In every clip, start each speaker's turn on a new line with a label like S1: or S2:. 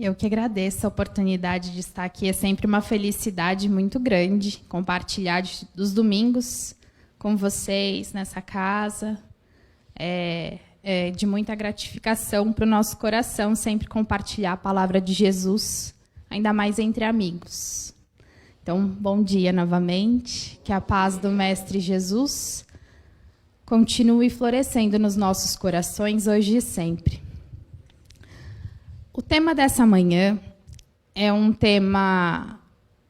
S1: Eu que agradeço a oportunidade de estar aqui. É sempre uma felicidade muito grande compartilhar dos domingos com vocês nessa casa. É de muita gratificação para o nosso coração sempre compartilhar a palavra de Jesus, ainda mais entre amigos. Então, bom dia novamente. Que a paz do Mestre Jesus continue florescendo nos nossos corações hoje e sempre. O tema dessa manhã é um tema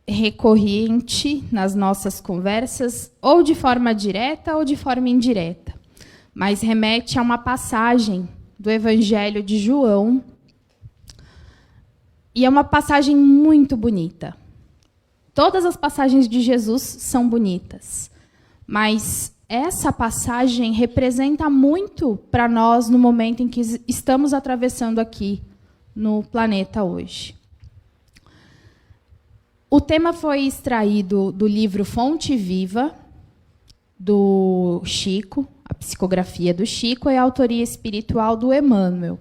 S1: recorrente nas nossas conversas, ou de forma direta ou de forma indireta, mas remete a uma passagem do Evangelho de João, e é uma passagem muito bonita. Todas as passagens de Jesus são bonitas, mas essa passagem representa muito para nós no momento em que estamos atravessando aqui no planeta hoje. O tema foi extraído do livro Fonte Viva, do Chico, a psicografia do Chico e a autoria espiritual do Emmanuel.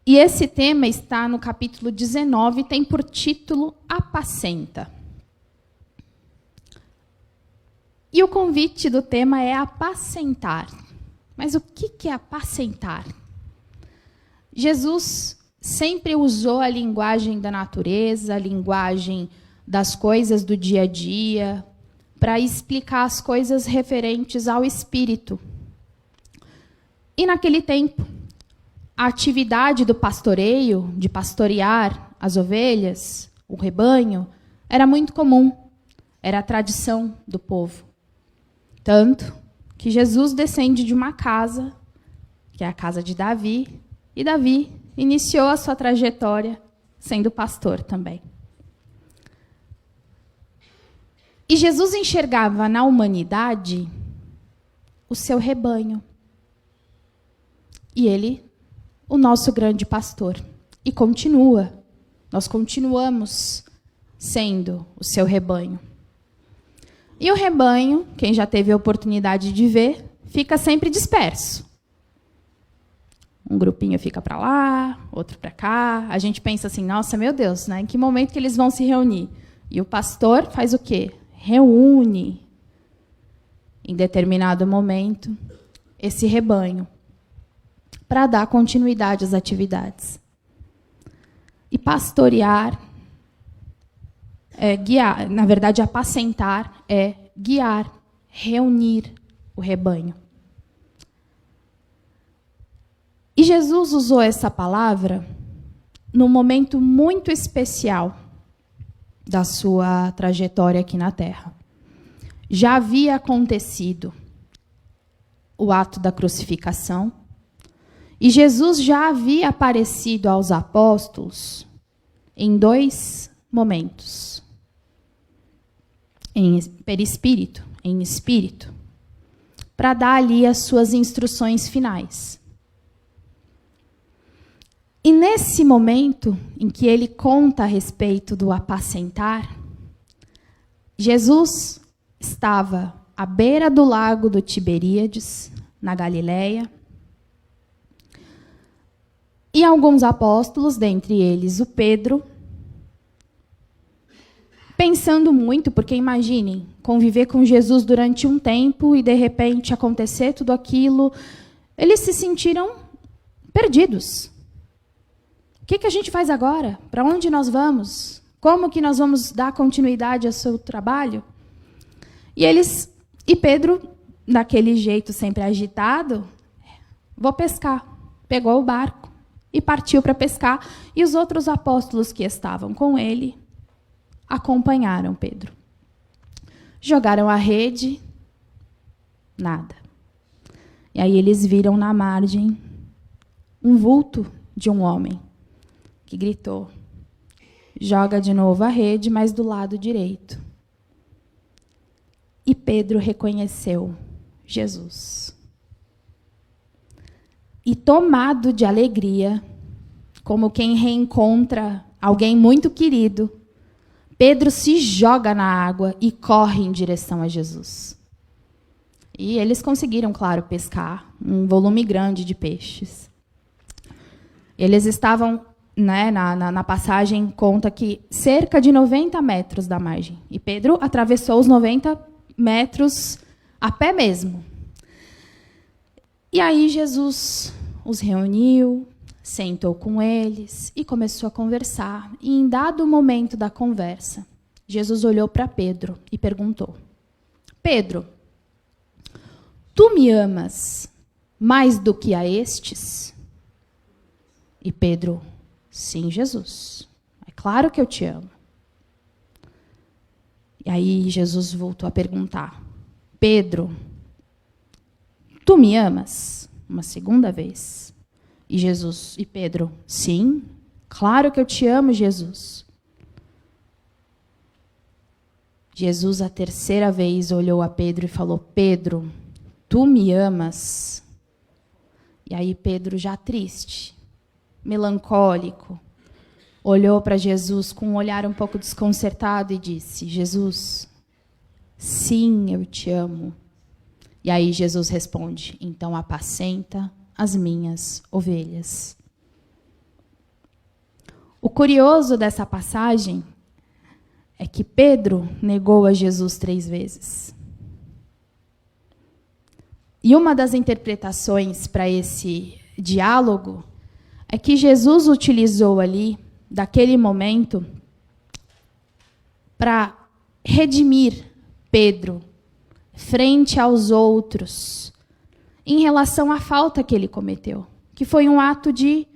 S1: E esse tema está no capítulo 19 e tem por título Apacenta. E o convite do tema é apacentar. Mas o que é apacentar? Jesus sempre usou a linguagem da natureza, a linguagem das coisas do dia a dia, para explicar as coisas referentes ao espírito. E naquele tempo, a atividade do pastoreio, de pastorear as ovelhas, o rebanho, era muito comum, era a tradição do povo. Tanto que Jesus descende de uma casa, que é a casa de Davi, e Davi iniciou a sua trajetória sendo pastor também. E Jesus enxergava na humanidade o seu rebanho. E ele, o nosso grande pastor. E continua. Nós continuamos sendo o seu rebanho. E o rebanho, quem já teve a oportunidade de ver, fica sempre disperso. Um grupinho fica para lá, outro para cá. A gente pensa assim, nossa, meu Deus, né? Em que momento que eles vão se reunir? E o pastor faz o quê? Reúne, em determinado momento, esse rebanho, para dar continuidade às atividades. E pastorear é guiar, na verdade, apacentar é guiar, reunir o rebanho. E Jesus usou essa palavra num momento muito especial da sua trajetória aqui na Terra. Já havia acontecido o ato da crucificação, e Jesus já havia aparecido aos apóstolos em 2 momentos. Em perispírito, em espírito, para dar ali as suas instruções finais. E nesse momento em que ele conta a respeito do apacentar, Jesus estava à beira do lago do Tiberíades, na Galileia, e alguns apóstolos, dentre eles o Pedro, pensando muito, porque imaginem, conviver com Jesus durante um tempo e de repente acontecer tudo aquilo, eles se sentiram perdidos. O que a gente faz agora? Para onde nós vamos? Como que nós vamos dar continuidade ao seu trabalho? E Pedro, daquele jeito sempre agitado, vou pescar. Pegou o barco e partiu para pescar. E os outros apóstolos que estavam com ele acompanharam Pedro. Jogaram a rede, nada. E aí eles viram na margem um vulto de um homem, que gritou, joga de novo a rede, mas do lado direito. E Pedro reconheceu Jesus. E tomado de alegria, como quem reencontra alguém muito querido, Pedro se joga na água e corre em direção a Jesus. E eles conseguiram, claro, pescar um volume grande de peixes. Eles estavam, né, na passagem, conta que cerca de 90 metros da margem. E Pedro atravessou os 90 metros a pé mesmo. E aí Jesus os reuniu, sentou com eles e começou a conversar. E em dado momento da conversa, Jesus olhou para Pedro e perguntou: Pedro, tu me amas mais do que a estes? E Pedro: sim, Jesus. É claro que eu te amo. E aí Jesus voltou a perguntar: Pedro, tu me amas? Uma segunda vez. E Pedro: sim, claro que eu te amo, Jesus. Jesus, a terceira vez, olhou a Pedro e falou: Pedro, tu me amas? E aí Pedro, já triste, melancólico, olhou para Jesus com um olhar um pouco desconcertado e disse: Jesus, sim, eu te amo. E aí Jesus responde: então apacenta as minhas ovelhas. O curioso dessa passagem é que Pedro negou a Jesus 3 vezes. E uma das interpretações para esse diálogo é que Jesus utilizou ali, daquele momento, para redimir Pedro frente aos outros, em relação à falta que ele cometeu, que foi um ato de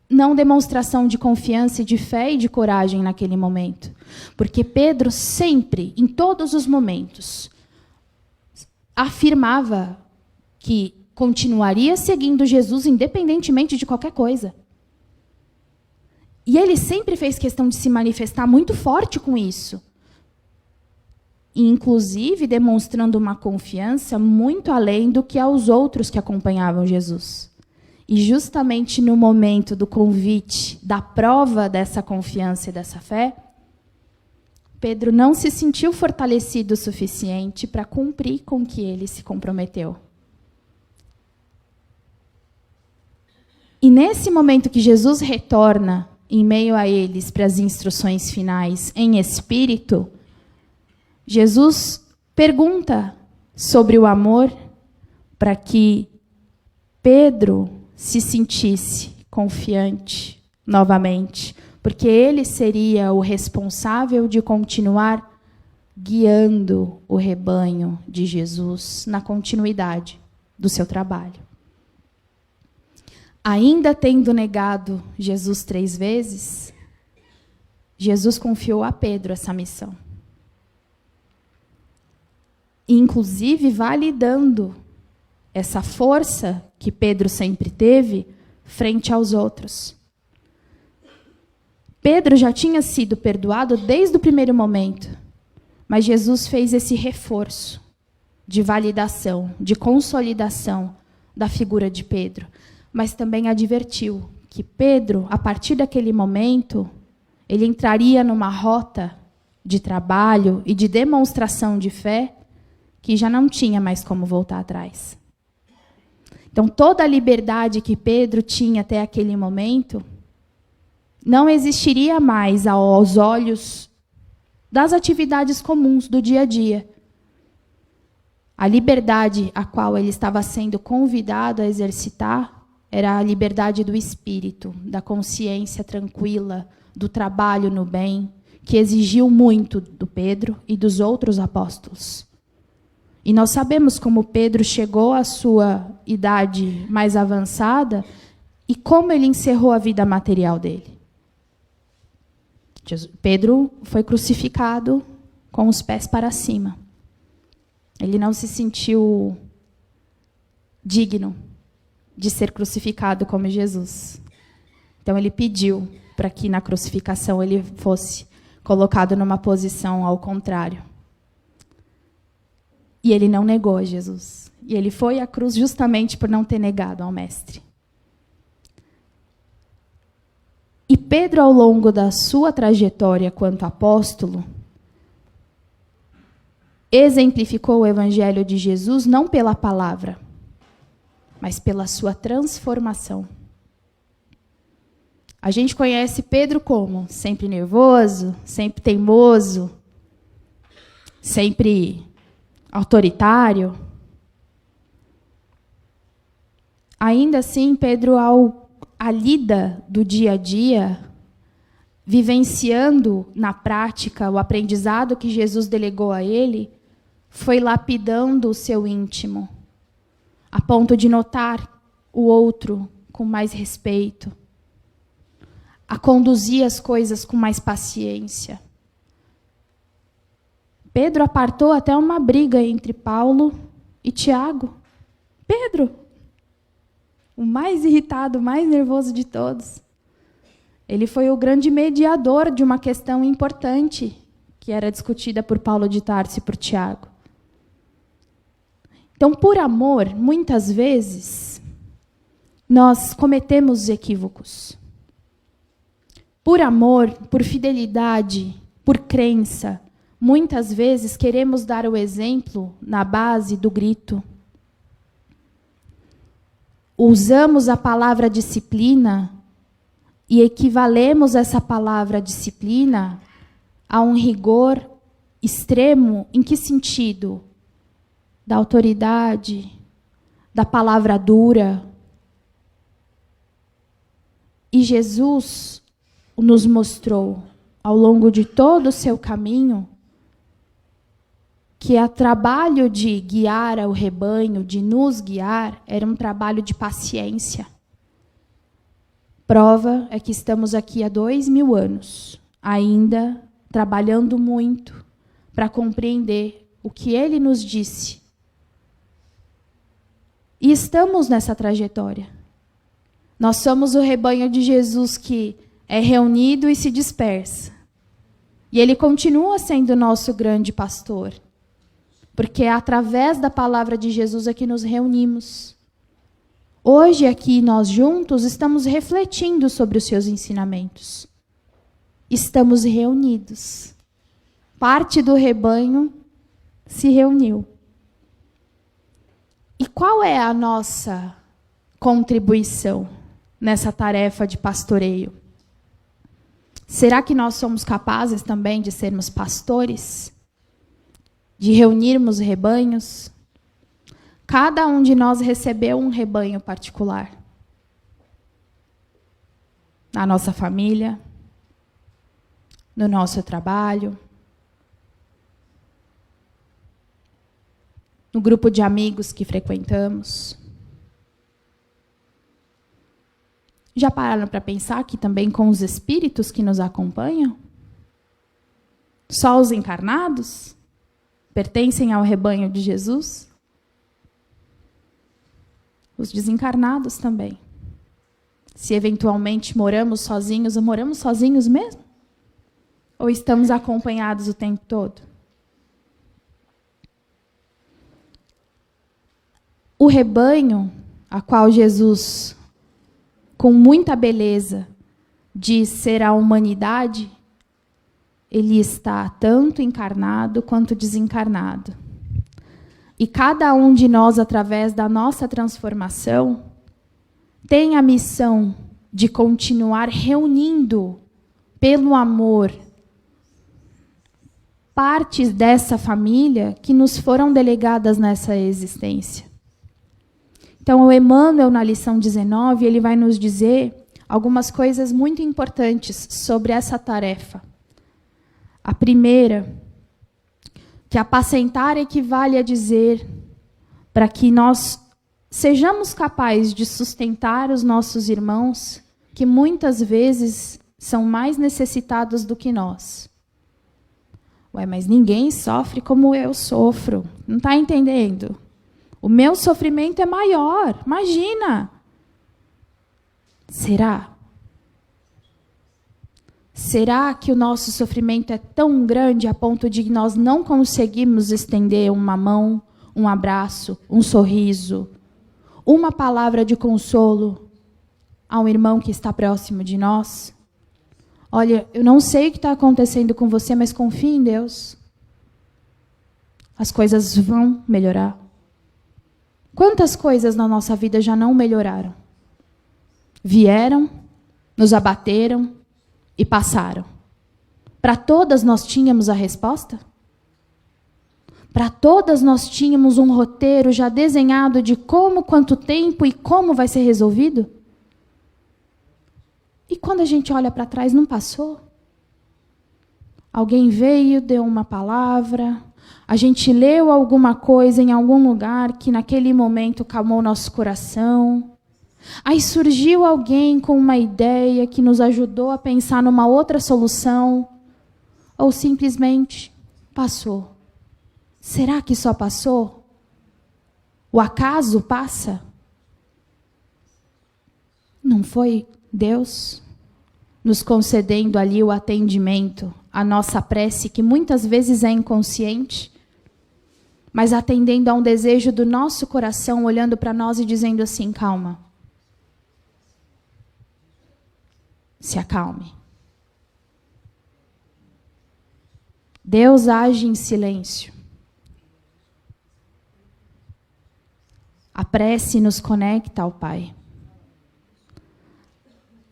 S1: não demonstração de confiança e de fé e de coragem naquele momento. Porque Pedro sempre, em todos os momentos, afirmava que continuaria seguindo Jesus independentemente de qualquer coisa. E ele sempre fez questão de se manifestar muito forte com isso. E, inclusive, demonstrando uma confiança muito além do que aos outros que acompanhavam Jesus. E justamente no momento do convite, da prova dessa confiança e dessa fé, Pedro não se sentiu fortalecido o suficiente para cumprir com o que ele se comprometeu. E nesse momento que Jesus retorna em meio a eles para as instruções finais em espírito, Jesus pergunta sobre o amor para que Pedro se sentisse confiante novamente, porque ele seria o responsável de continuar guiando o rebanho de Jesus na continuidade do seu trabalho. Ainda tendo negado Jesus 3 vezes, Jesus confiou a Pedro essa missão. E, inclusive, validando essa força que Pedro sempre teve frente aos outros. Pedro já tinha sido perdoado desde o primeiro momento, mas Jesus fez esse reforço de validação, de consolidação da figura de Pedro, mas também advertiu que Pedro, a partir daquele momento, ele entraria numa rota de trabalho e de demonstração de fé que já não tinha mais como voltar atrás. Então, toda a liberdade que Pedro tinha até aquele momento não existiria mais aos olhos das atividades comuns do dia a dia. A liberdade a qual ele estava sendo convidado a exercitar era a liberdade do espírito, da consciência tranquila, do trabalho no bem, que exigiu muito do Pedro e dos outros apóstolos. E nós sabemos como Pedro chegou à sua idade mais avançada e como ele encerrou a vida material dele. Pedro foi crucificado com os pés para cima. Ele não se sentiu digno de ser crucificado como Jesus. Então ele pediu para que na crucificação ele fosse colocado numa posição ao contrário. E ele não negou a Jesus. E ele foi à cruz justamente por não ter negado ao Mestre. E Pedro, ao longo da sua trajetória quanto apóstolo, exemplificou o Evangelho de Jesus não pela palavra, mas pela sua transformação. A gente conhece Pedro como? Sempre nervoso, sempre teimoso, sempre autoritário. Ainda assim, Pedro, à lida do dia a dia, vivenciando na prática o aprendizado que Jesus delegou a ele, foi lapidando o seu íntimo, a ponto de notar o outro com mais respeito, a conduzir as coisas com mais paciência. Pedro apartou até uma briga entre Paulo e Tiago. Pedro, o mais irritado, o mais nervoso de todos. Ele foi o grande mediador de uma questão importante que era discutida por Paulo de Tarso e por Tiago. Então, por amor, muitas vezes, nós cometemos equívocos. Por amor, por fidelidade, por crença, muitas vezes queremos dar o exemplo na base do grito. Usamos a palavra disciplina e equivalemos essa palavra disciplina a um rigor extremo. Em que sentido? Da autoridade, da palavra dura. E Jesus nos mostrou, ao longo de todo o seu caminho, que o trabalho de guiar o rebanho, de nos guiar, era um trabalho de paciência. Prova é que estamos aqui há 2000 anos, ainda trabalhando muito para compreender o que ele nos disse. E estamos nessa trajetória. Nós somos o rebanho de Jesus que é reunido e se dispersa. E ele continua sendo nosso grande pastor. Porque é através da palavra de Jesus é que nos reunimos. Hoje, aqui, nós juntos, estamos refletindo sobre os seus ensinamentos. Estamos reunidos. Parte do rebanho se reuniu. E qual é a nossa contribuição nessa tarefa de pastoreio? Será que nós somos capazes também de sermos pastores? De reunirmos rebanhos? Cada um de nós recebeu um rebanho particular. Na nossa família, no nosso trabalho, no grupo de amigos que frequentamos. Já pararam para pensar que também com os espíritos que nos acompanham? Só os encarnados pertencem ao rebanho de Jesus? Os desencarnados também. Se eventualmente moramos sozinhos mesmo? Ou estamos acompanhados o tempo todo? O rebanho, a qual Jesus, com muita beleza, diz ser a humanidade, ele está tanto encarnado quanto desencarnado. E cada um de nós, através da nossa transformação, tem a missão de continuar reunindo, pelo amor, partes dessa família que nos foram delegadas nessa existência. Então, o Emmanuel, na lição 19, ele vai nos dizer algumas coisas muito importantes sobre essa tarefa. A primeira, que apacentar equivale a dizer para que nós sejamos capazes de sustentar os nossos irmãos, que muitas vezes são mais necessitados do que nós. Ué, mas ninguém sofre como eu sofro. Não está entendendo? O meu sofrimento é maior. Imagina. Será? Será que o nosso sofrimento é tão grande a ponto de que nós não conseguimos estender uma mão, um abraço, um sorriso, uma palavra de consolo a um irmão que está próximo de nós? Olha, eu não sei o que está acontecendo com você, mas confie em Deus. As coisas vão melhorar. Quantas coisas na nossa vida já não melhoraram? Vieram, nos abateram e passaram. Para todas nós tínhamos a resposta? Para todas nós tínhamos um roteiro já desenhado de como, quanto tempo e como vai ser resolvido? E quando a gente olha para trás, não passou? Alguém veio, deu uma palavra, a gente leu alguma coisa em algum lugar que naquele momento calmou nosso coração. Aí surgiu alguém com uma ideia que nos ajudou a pensar numa outra solução. Ou simplesmente passou. Será que só passou? O acaso passa? Não foi Deus nos concedendo ali o atendimento à nossa prece, que muitas vezes é inconsciente, mas atendendo a um desejo do nosso coração, olhando para nós e dizendo assim: calma. Se acalme. Deus age em silêncio. A prece nos conecta ao Pai.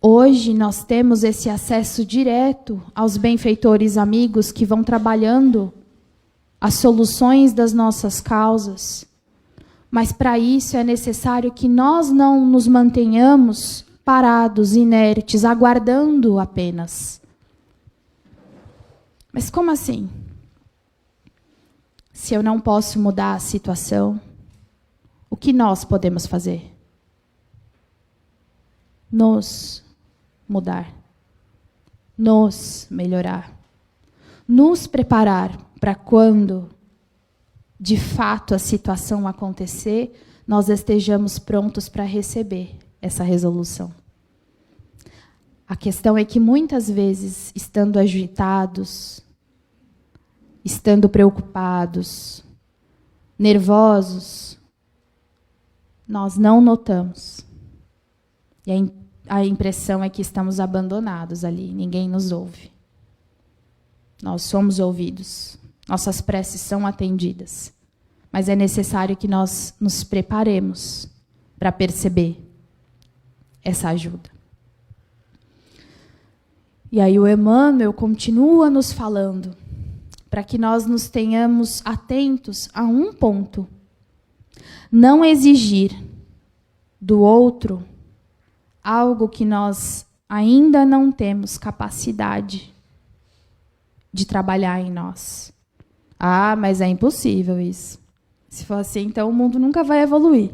S1: Hoje nós temos esse acesso direto aos benfeitores amigos que vão trabalhando as soluções das nossas causas. Mas para isso é necessário que nós não nos mantenhamos parados, inertes, aguardando apenas. Mas como assim? Se eu não posso mudar a situação, o que nós podemos fazer? Nos mudar, nos melhorar, nos preparar para quando, de fato, a situação acontecer, nós estejamos prontos para receber essa resolução. A questão é que muitas vezes, estando agitados, estando preocupados, nervosos, nós não notamos. E a impressão é que estamos abandonados ali, ninguém nos ouve. Nós somos ouvidos, nossas preces são atendidas, mas é necessário que nós nos preparemos para perceber essa ajuda. E aí o Emmanuel continua nos falando para que nós nos tenhamos atentos a um ponto. Não exigir do outro algo que nós ainda não temos capacidade de trabalhar em nós. Ah, mas é impossível isso. Se for assim, então o mundo nunca vai evoluir.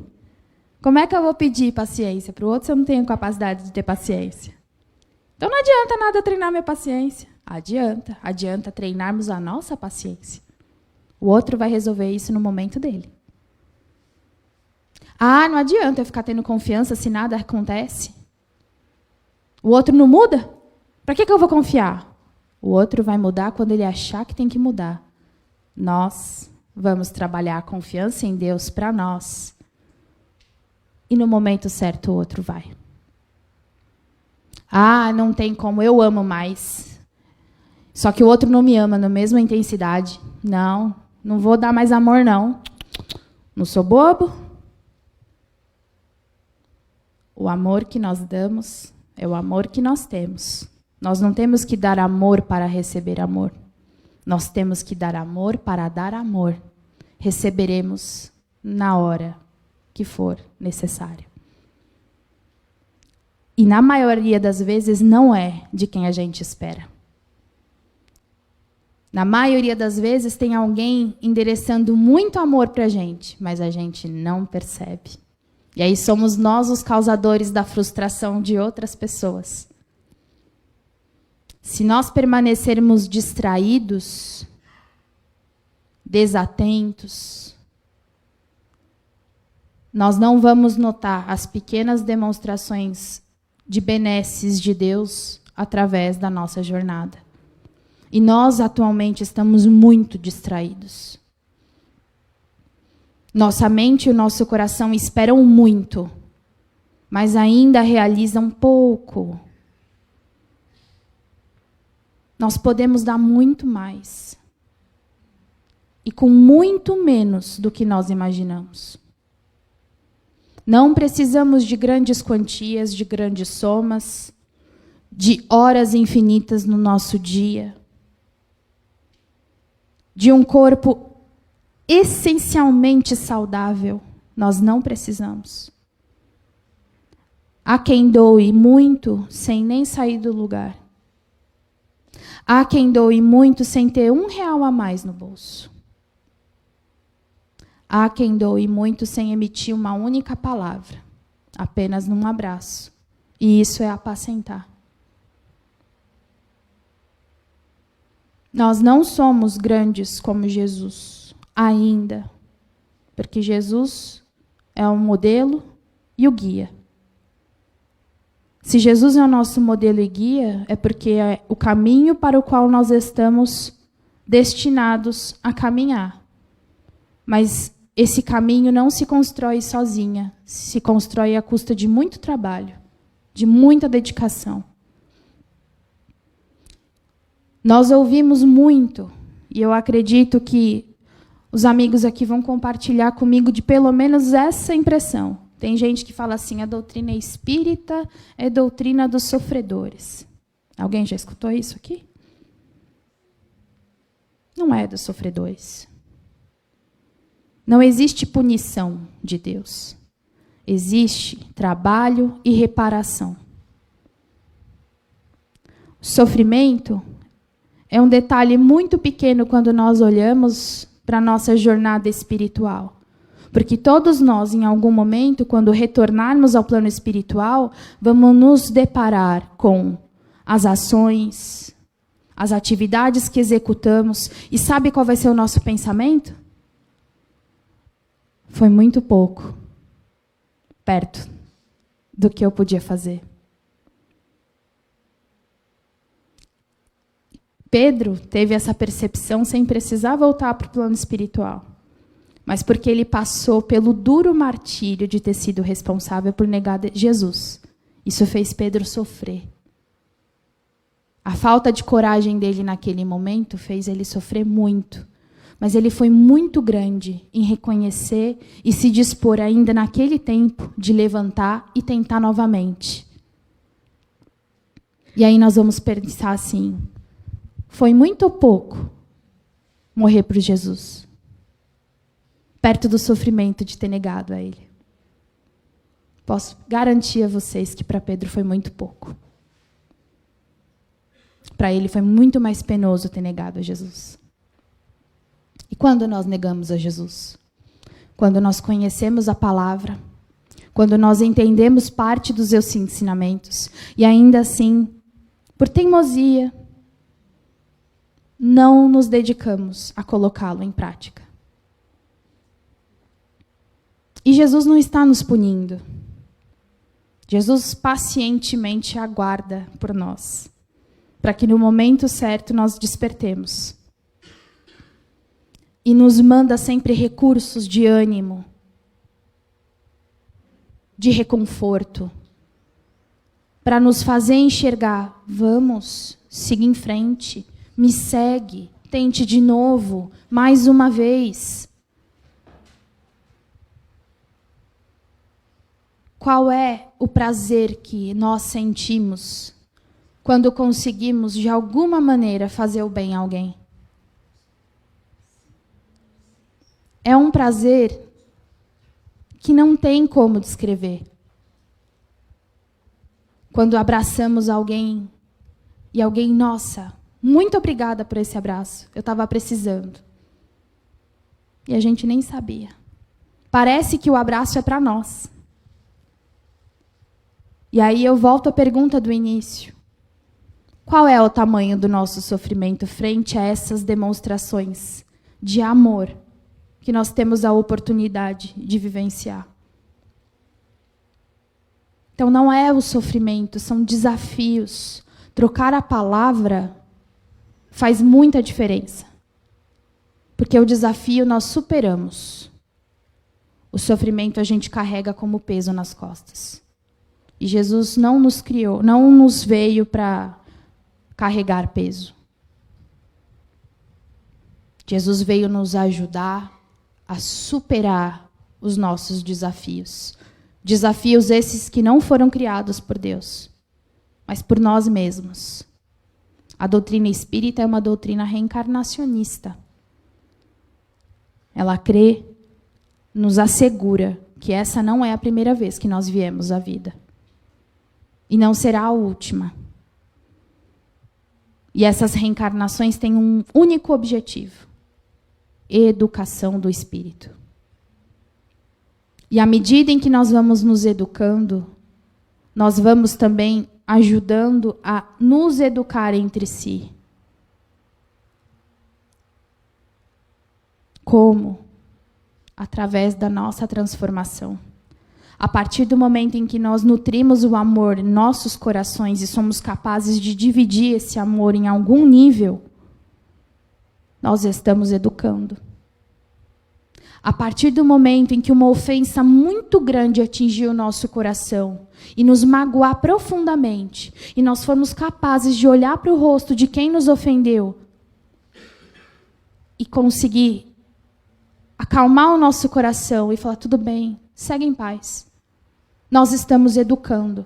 S1: Como é que eu vou pedir paciência para o outro se eu não tenho capacidade de ter paciência? Então não adianta nada treinar minha paciência. Adianta. Adianta treinarmos a nossa paciência. O outro vai resolver isso no momento dele. Ah, não adianta eu ficar tendo confiança se nada acontece. O outro não muda? Para que eu vou confiar? O outro vai mudar quando ele achar que tem que mudar. Nós vamos trabalhar a confiança em Deus para nós. E no momento certo o outro vai. Ah, não tem como, eu amo mais. Só que o outro não me ama na mesma intensidade. Não vou dar mais amor, não. Não sou bobo. O amor que nós damos é o amor que nós temos. Nós não temos que dar amor para receber amor. Nós temos que dar amor para dar amor. Receberemos na hora que for necessário. E na maioria das vezes não é de quem a gente espera. Na maioria das vezes tem alguém endereçando muito amor para a gente, mas a gente não percebe. E aí somos nós os causadores da frustração de outras pessoas. Se nós permanecermos distraídos, desatentos, nós não vamos notar as pequenas demonstrações de benesses de Deus através da nossa jornada. E nós atualmente estamos muito distraídos. Nossa mente e o nosso coração esperam muito, mas ainda realizam pouco. Nós podemos dar muito mais. E com muito menos do que nós imaginamos. Não precisamos de grandes quantias, de grandes somas. de horas infinitas no nosso dia, de um corpo essencialmente saudável, nós não precisamos. Há quem doe muito sem nem sair do lugar. Há quem doe muito sem ter R$1 a mais no bolso. Há quem doe muito sem emitir uma única palavra, apenas num abraço. E isso é apacentar. Nós não somos grandes como Jesus, ainda, porque Jesus é o modelo e o guia. Se Jesus é o nosso modelo e guia, é porque é o caminho para o qual nós estamos destinados a caminhar. Mas esse caminho não se constrói sozinha, se constrói à custa de muito trabalho, de muita dedicação. Nós ouvimos muito, e eu acredito que os amigos aqui vão compartilhar comigo de pelo menos essa impressão. Tem gente que fala assim, a doutrina espírita é doutrina dos sofredores. Alguém já escutou isso aqui? Não é dos sofredores. Não existe punição de Deus. Existe trabalho e reparação. O sofrimento é um detalhe muito pequeno quando nós olhamos para a nossa jornada espiritual. Porque todos nós, em algum momento, quando retornarmos ao plano espiritual, vamos nos deparar com as ações, as atividades que executamos. E sabe qual vai ser o nosso pensamento? Foi muito pouco, perto do que eu podia fazer. Pedro teve essa percepção sem precisar voltar para o plano espiritual, mas porque ele passou pelo duro martírio de ter sido responsável por negar Jesus. Isso fez Pedro sofrer. A falta de coragem dele naquele momento fez ele sofrer muito, mas ele foi muito grande em reconhecer e se dispor ainda naquele tempo de levantar e tentar novamente. E aí nós vamos pensar assim, foi muito ou pouco morrer por Jesus? Perto do sofrimento de ter negado a ele. Posso garantir a vocês que para Pedro foi muito pouco. Para ele foi muito mais penoso ter negado a Jesus. E quando nós negamos a Jesus? Quando nós conhecemos a palavra, quando nós entendemos parte dos seus ensinamentos, e ainda assim, por teimosia, não nos dedicamos a colocá-lo em prática. E Jesus não está nos punindo. Jesus pacientemente aguarda por nós, para que no momento certo nós despertemos. E nos manda sempre recursos de ânimo, de reconforto, para nos fazer enxergar, vamos, siga em frente, me segue, tente de novo, mais uma vez. Qual é o prazer que nós sentimos quando conseguimos, de alguma maneira, fazer o bem a alguém? É um prazer que não tem como descrever. Quando abraçamos alguém e alguém, nossa, muito obrigada por esse abraço, eu estava precisando. E a gente nem sabia. Parece que o abraço é para nós. E aí eu volto à pergunta do início. Qual é o tamanho do nosso sofrimento frente a essas demonstrações de amor que nós temos a oportunidade de vivenciar? Então não é o sofrimento, são desafios. Trocar a palavra faz muita diferença. Porque o desafio nós superamos. O sofrimento a gente carrega como peso nas costas. E Jesus não nos criou, não nos veio para carregar peso. Jesus veio nos ajudar a superar os nossos desafios. Desafios esses que não foram criados por Deus. mas por nós mesmos. A doutrina espírita é uma doutrina reencarnacionista. Ela crê, nos assegura que essa não é a primeira vez que nós viemos à vida. E não será a última. E essas reencarnações têm um único objetivo: educação do espírito. E à medida em que nós vamos nos educando, nós vamos também ajudando a nos educar entre si. Como? Através da nossa transformação. A partir do momento em que nós nutrimos o amor em nossos corações e somos capazes de dividir esse amor em algum nível, nós estamos educando. A partir do momento em que uma ofensa muito grande atingiu o nosso coração e nos magoar profundamente, e nós formos capazes de olhar para o rosto de quem nos ofendeu e conseguir acalmar o nosso coração e falar: tudo bem, segue em paz. Nós estamos educando.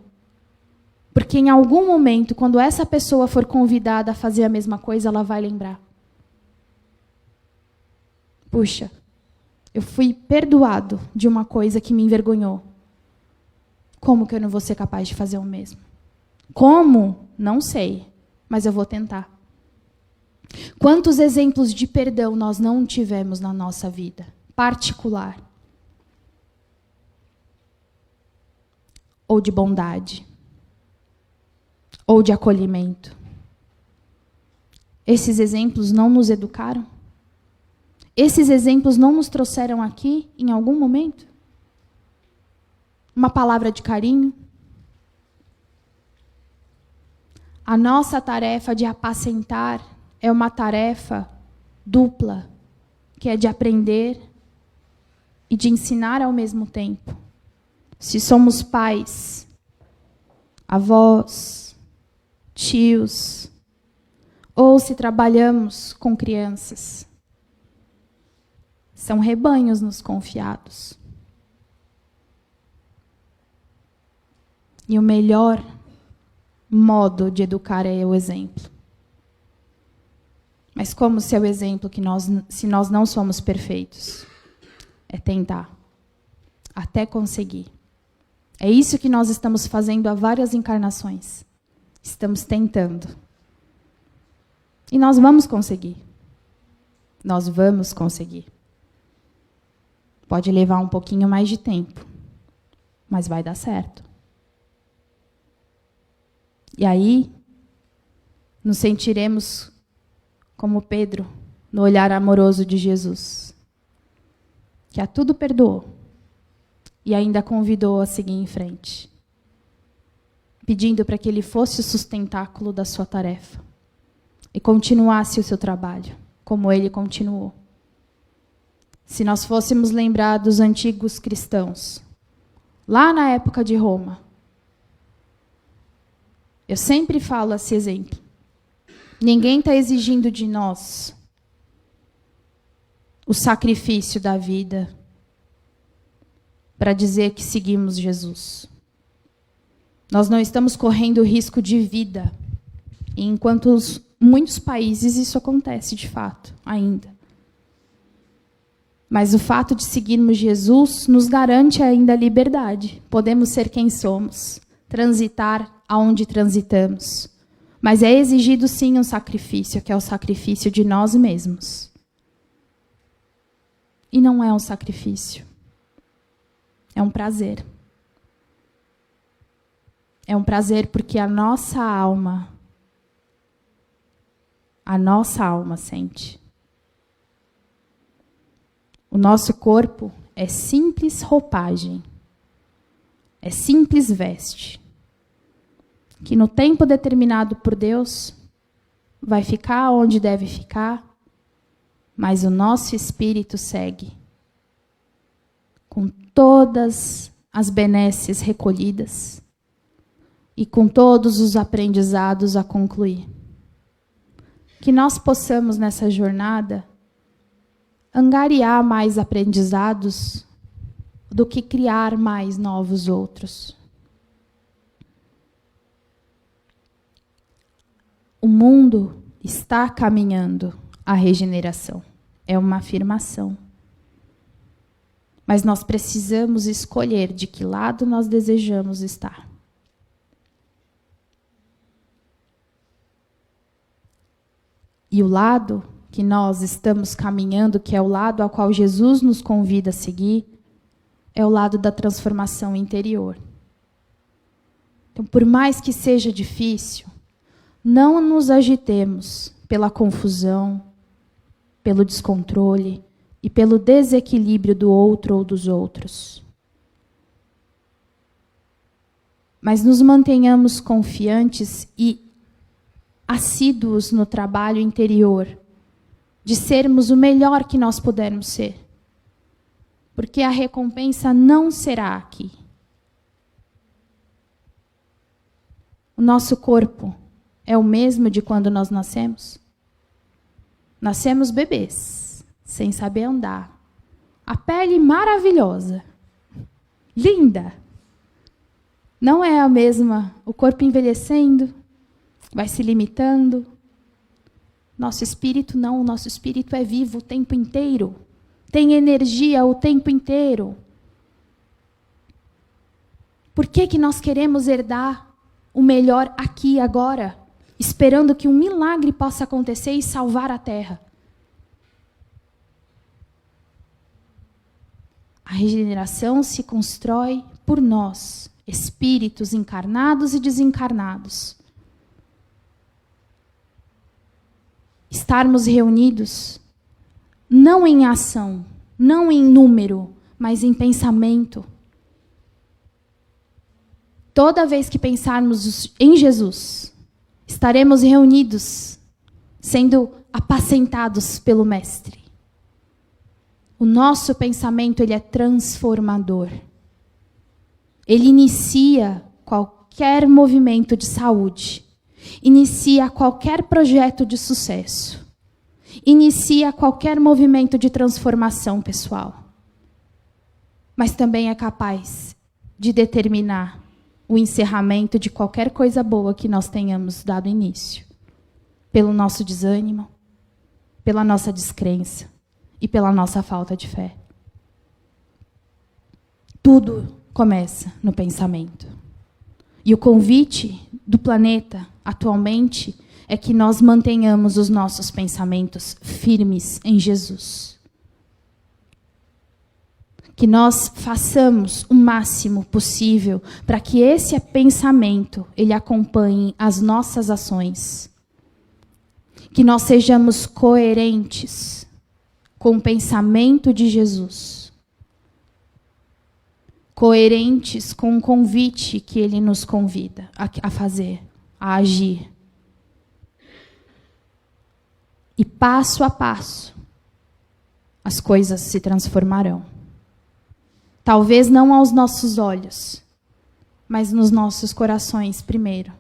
S1: Porque em algum momento, quando essa pessoa for convidada a fazer a mesma coisa, ela vai lembrar: puxa, eu fui perdoado de uma coisa que me envergonhou. Como que eu não vou ser capaz de fazer o mesmo? Como? Não sei, mas eu vou tentar. Quantos exemplos de perdão nós não tivemos na nossa vida particular? Ou de bondade? Ou de acolhimento? Esses exemplos não nos educaram? Esses exemplos não nos trouxeram aqui em algum momento? Uma palavra de carinho? A nossa tarefa de apacentar é uma tarefa dupla, que é de aprender e de ensinar ao mesmo tempo. Se somos pais, avós, tios, ou se trabalhamos com crianças, são rebanhos nos confiados. E o melhor modo de educar é o exemplo. Mas como ser o exemplo se nós não somos perfeitos? É tentar, até conseguir. É isso que nós estamos fazendo há várias encarnações. Estamos tentando. E nós vamos conseguir. Nós vamos conseguir. Pode levar um pouquinho mais de tempo, mas vai dar certo. E aí, nos sentiremos como Pedro, no olhar amoroso de Jesus, que a tudo perdoou e ainda convidou a seguir em frente, pedindo para que ele fosse o sustentáculo da sua tarefa e continuasse o seu trabalho, como ele continuou. Se nós fôssemos lembrar dos antigos cristãos, lá na época de Roma, eu sempre falo esse exemplo. Ninguém está exigindo de nós o sacrifício da vida para dizer que seguimos Jesus. Nós não estamos correndo risco de vida. E enquanto muitos países isso acontece de fato, ainda. Mas o fato de seguirmos Jesus nos garante ainda a liberdade. Podemos ser quem somos, transitar aonde transitamos. Mas é exigido sim um sacrifício, que é o sacrifício de nós mesmos. E não é um sacrifício. É um prazer. É um prazer porque a nossa alma sente. O nosso corpo é simples roupagem. É simples veste. Que no tempo determinado por Deus, vai ficar onde deve ficar, mas o nosso espírito segue, com todas as benesses recolhidas e com todos os aprendizados a concluir. Que nós possamos, nessa jornada, angariar mais aprendizados do que criar mais novos outros. O mundo está caminhando à regeneração. É uma afirmação. Mas nós precisamos escolher de que lado nós desejamos estar. E o lado que nós estamos caminhando, que é o lado ao qual Jesus nos convida a seguir, é o lado da transformação interior. Então, por mais que seja difícil, não nos agitemos pela confusão, pelo descontrole e pelo desequilíbrio do outro ou dos outros. Mas nos mantenhamos confiantes e assíduos no trabalho interior, de sermos o melhor que nós pudermos ser. Porque a recompensa não será aqui. O nosso corpo é o mesmo de quando nós nascemos? Nascemos bebês, sem saber andar. A pele maravilhosa, linda. Não é a mesma, o corpo envelhecendo, vai se limitando. Nosso espírito não, o nosso espírito é vivo o tempo inteiro. Tem energia o tempo inteiro. Por que nós queremos herdar o melhor aqui e agora, esperando que um milagre possa acontecer e salvar a terra? A regeneração se constrói por nós, espíritos encarnados e desencarnados. Estarmos reunidos, não em ação, não em número, mas em pensamento. Toda vez que pensarmos em Jesus, estaremos reunidos, sendo apacentados pelo Mestre. O nosso pensamento, ele é transformador. Ele inicia qualquer movimento de saúde. Inicia qualquer projeto de sucesso. Inicia qualquer movimento de transformação pessoal. Mas também é capaz de determinar o encerramento de qualquer coisa boa que nós tenhamos dado início. Pelo nosso desânimo, pela nossa descrença e pela nossa falta de fé. Tudo começa no pensamento. E o convite do planeta, atualmente, é que nós mantenhamos os nossos pensamentos firmes em Jesus. Que nós façamos o máximo possível para que esse pensamento ele acompanhe as nossas ações. Que nós sejamos coerentes com o pensamento de Jesus. Coerentes com o convite que ele nos convida a fazer, a agir. E passo a passo, as coisas se transformarão. Talvez não aos nossos olhos, mas nos nossos corações primeiro.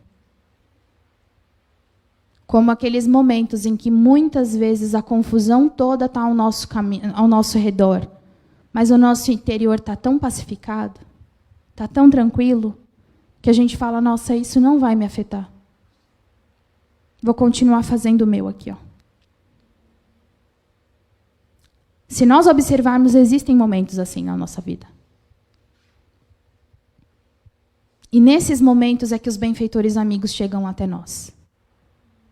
S1: Como aqueles momentos em que muitas vezes a confusão toda está ao nosso redor, mas o nosso interior está tão pacificado, está tão tranquilo, que a gente fala, nossa, isso não vai me afetar. Vou continuar fazendo o meu aqui, ó. Se nós observarmos, existem momentos assim na nossa vida. E nesses momentos é que os benfeitores amigos chegam até nós,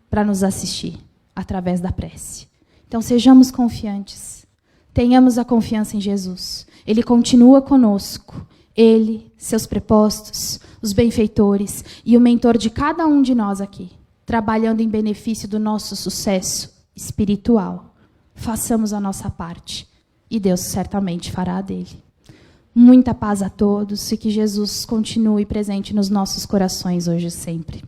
S1: para nos assistir, através da prece. Então, sejamos confiantes. Tenhamos a confiança em Jesus. Ele continua conosco. Ele, seus prepostos, os benfeitores e o mentor de cada um de nós aqui, trabalhando em benefício do nosso sucesso espiritual. Façamos a nossa parte e Deus certamente fará a dele. Muita paz a todos e que Jesus continue presente nos nossos corações hoje e sempre.